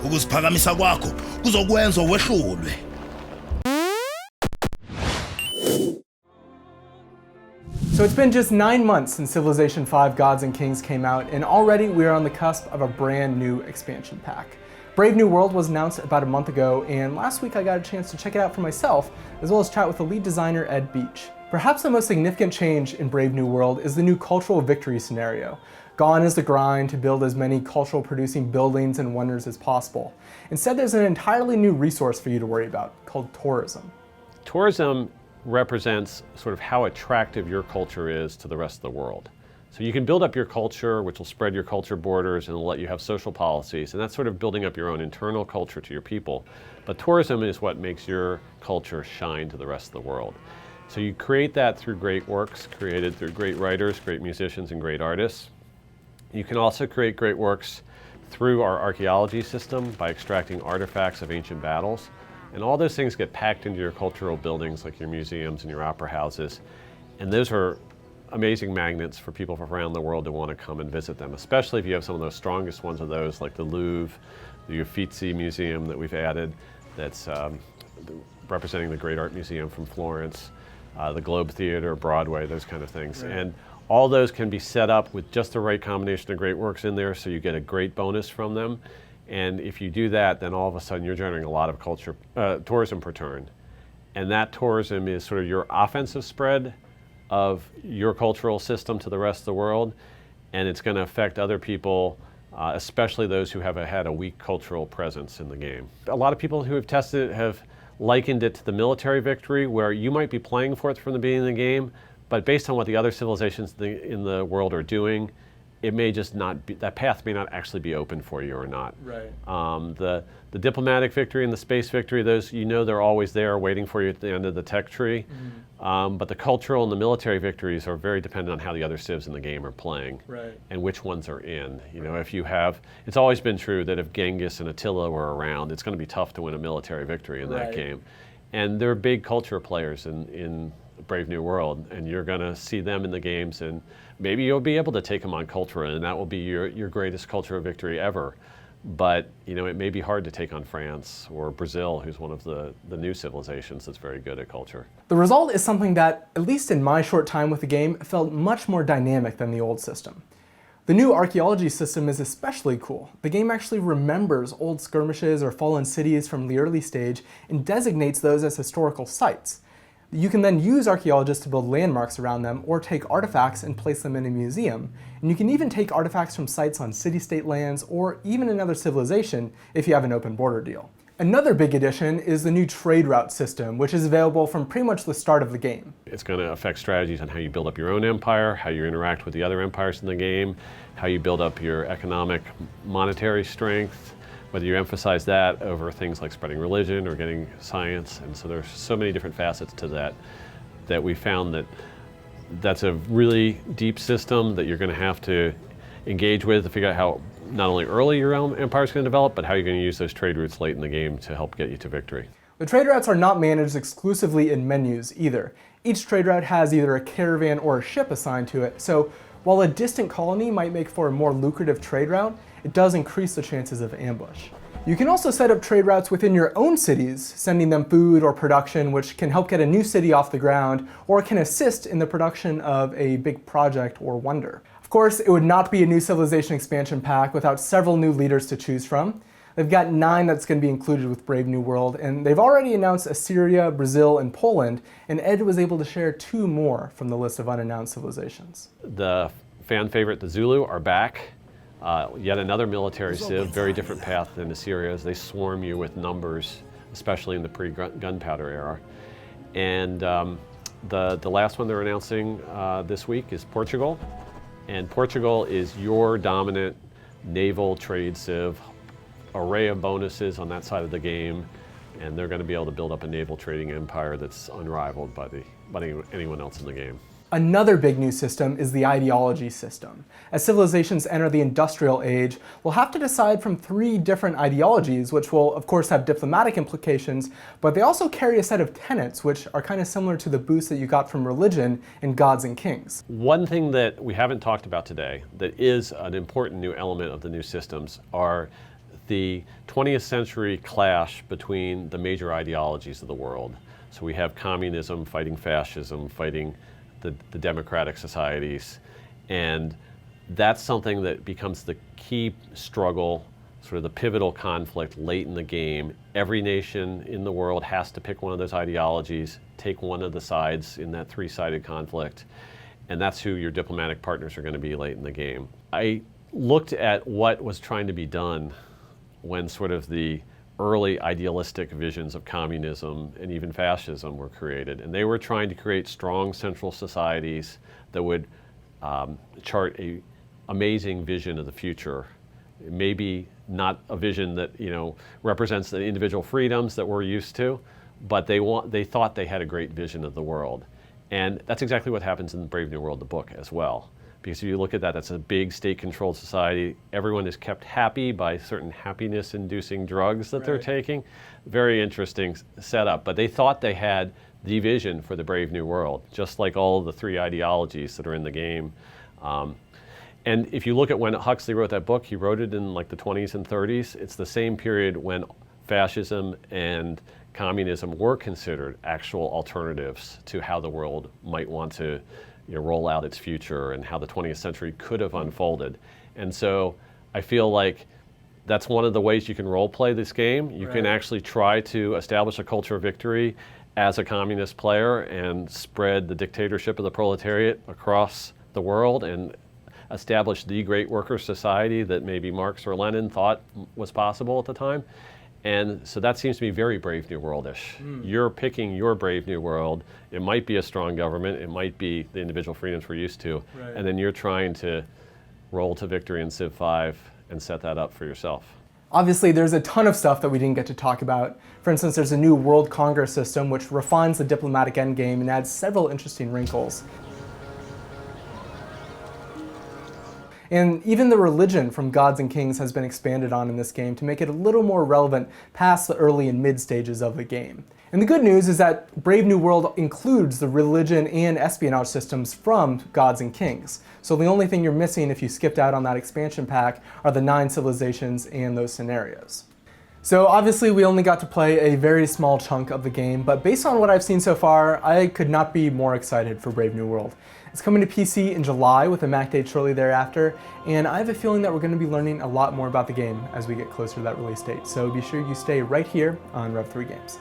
Ukuziphakamisa kwakho kuzokwenza wehlulwe. So it's been just 9 months since Civilization V Gods and Kings came out, and already we are on the cusp of a brand new expansion pack. Brave New World was announced about a month ago, and last week I got a chance to check it out for myself, as well as chat with the lead designer Ed Beach. Perhaps the most significant change in Brave New World is the new cultural victory scenario. Gone is the grind to build as many cultural producing buildings and wonders as possible. Instead, there's an entirely new resource for you to worry about, called tourism. Tourism represents sort of how attractive your culture is to the rest of the world. So you can build up your culture, which will spread your culture borders and will let you have social policies, and that's sort of building up your own internal culture to your people. But tourism is what makes your culture shine to the rest of the world. So you create that through great works created through great writers, great musicians, and great artists. You can also create great works through our archaeology system by extracting artifacts of ancient battles. And all those things get packed into your cultural buildings, like your museums and your opera houses. And those are amazing magnets for people from around the world to want to come and visit them, especially if you have some of those strongest ones of those, like the Louvre, the Uffizi Museum that we've added, that's representing the Great Art Museum from Florence, the Globe Theatre, Broadway, those kind of things. Right. And all those can be set up with just the right combination of great works in there, so you get a great bonus from them. And if you do that, then all of a sudden you're generating a lot of tourism per turn. And that tourism is sort of your offensive spread of your cultural system to the rest of the world. And it's going to affect other people, especially those who have had a weak cultural presence in the game. A lot of people who have tested it have likened it to the military victory, where you might be playing for it from the beginning of the game, but based on what the other civilizations in the world are doing, it may just not be, that path may not actually be open for you or not. Right. The diplomatic victory and the space victory, those, you know, they're always there waiting for you at the end of the tech tree. But the cultural and the military victories are very dependent on how the other civs in the game are playing. Right. And which ones are in. You know, if you have, it's always been true that if Genghis and Attila were around, it's going to be tough to win a military victory in that game. And they're big culture players in Brave New World, and you're going to see them in the games, and maybe you'll be able to take them on culture, and that will be your greatest cultural victory ever. But you know, it may be hard to take on France or Brazil, who's one of the new civilizations that's very good at culture. The result is something that, at least in my short time with the game, felt much more dynamic than the old system. The new archaeology system is especially cool. The game actually remembers old skirmishes or fallen cities from the early stage and designates those as historical sites. You can then use archaeologists to build landmarks around them, or take artifacts and place them in a museum. And you can even take artifacts from sites on city-state lands, or even another civilization if you have an open border deal. Another big addition is the new trade route system, which is available from pretty much the start of the game. It's going to affect strategies on how you build up your own empire, how you interact with the other empires in the game, how you build up your economic, monetary strength, whether you emphasize that over things like spreading religion or getting science. And so there's so many different facets to that we found that's a really deep system that you're going to have to engage with to figure out how not only early your own empire is going to develop, but how you're going to use those trade routes late in the game to help get you to victory. The trade routes are not managed exclusively in menus either. Each trade route has either a caravan or a ship assigned to it, so while a distant colony might make for a more lucrative trade route, it does increase the chances of ambush. You can also set up trade routes within your own cities, sending them food or production, which can help get a new city off the ground, or can assist in the production of a big project or wonder. Of course, it would not be a new Civilization expansion pack without several new leaders to choose from. They've got 9 that's going to be included with Brave New World, and they've already announced Assyria, Brazil, and Poland, and Ed was able to share 2 more from the list of unannounced civilizations. The fan favorite, the Zulu, are back. Yet another military civ, very different path than Assyria, as they swarm you with numbers, especially in the pre-gunpowder era. And the last one they're announcing this week is Portugal. And Portugal is your dominant naval trade civ, array of bonuses on that side of the game, and they're going to be able to build up a naval trading empire that's unrivaled by anyone else in the game. Another big new system is the Ideology System. As civilizations enter the industrial age, we'll have to decide from 3 different ideologies, which will of course have diplomatic implications, but they also carry a set of tenets which are kind of similar to the boost that you got from religion in Gods and Kings. One thing that we haven't talked about today that is an important new element of the new systems are the 20th century clash between the major ideologies of the world. So we have communism fighting fascism, fighting the democratic societies, and that's something that becomes the key struggle, sort of the pivotal conflict late in the game. Every nation in the world has to pick one of those ideologies, take one of the sides in that three-sided conflict, and that's who your diplomatic partners are going to be late in the game. I looked at what was trying to be done when sort of the early idealistic visions of communism and even fascism were created, and they were trying to create strong central societies that would chart a amazing vision of the future. Maybe not a vision that represents the individual freedoms that we're used to, but they thought they had a great vision of the world. And that's exactly what happens in Brave New World, the book, as well. Because if you look at that, that's a big state-controlled society. Everyone is kept happy by certain happiness-inducing drugs that they're taking. Very interesting setup. But they thought they had the vision for the Brave New World, just like all of the three ideologies that are in the game. And if you look at when Huxley wrote that book, he wrote it in like the 20s and 30s. It's the same period when fascism and communism were considered actual alternatives to how the world might want to roll out its future and how the 20th century could have unfolded. And so I feel like that's one of the ways you can role play this game. You can actually try to establish a culture of victory as a communist player and spread the dictatorship of the proletariat across the world and establish the great worker society that maybe Marx or Lenin thought was possible at the time. And so that seems to be very Brave New World-ish. You're picking your Brave New World. It might be a strong government. It might be the individual freedoms we're used to. And then you're trying to roll to victory in Civ 5 and set that up for yourself. Obviously, there's a ton of stuff that we didn't get to talk about. For instance, there's a new World Congress system which refines the diplomatic endgame and adds several interesting wrinkles. And even the religion from gods and kings has been expanded on in this game to make it a little more relevant past the early and mid stages of the game. And the good news is that Brave New World includes the religion and espionage systems from gods and kings. So the only thing you're missing if you skipped out on that expansion pack are the 9 civilizations and those scenarios. So obviously we only got to play a very small chunk of the game, but based on what I've seen so far, I could not be more excited for Brave New World. It's coming to PC in July with a Mac date shortly thereafter, and I have a feeling that we're going to be learning a lot more about the game as we get closer to that release date. So be sure you stay right here on Rev3 Games.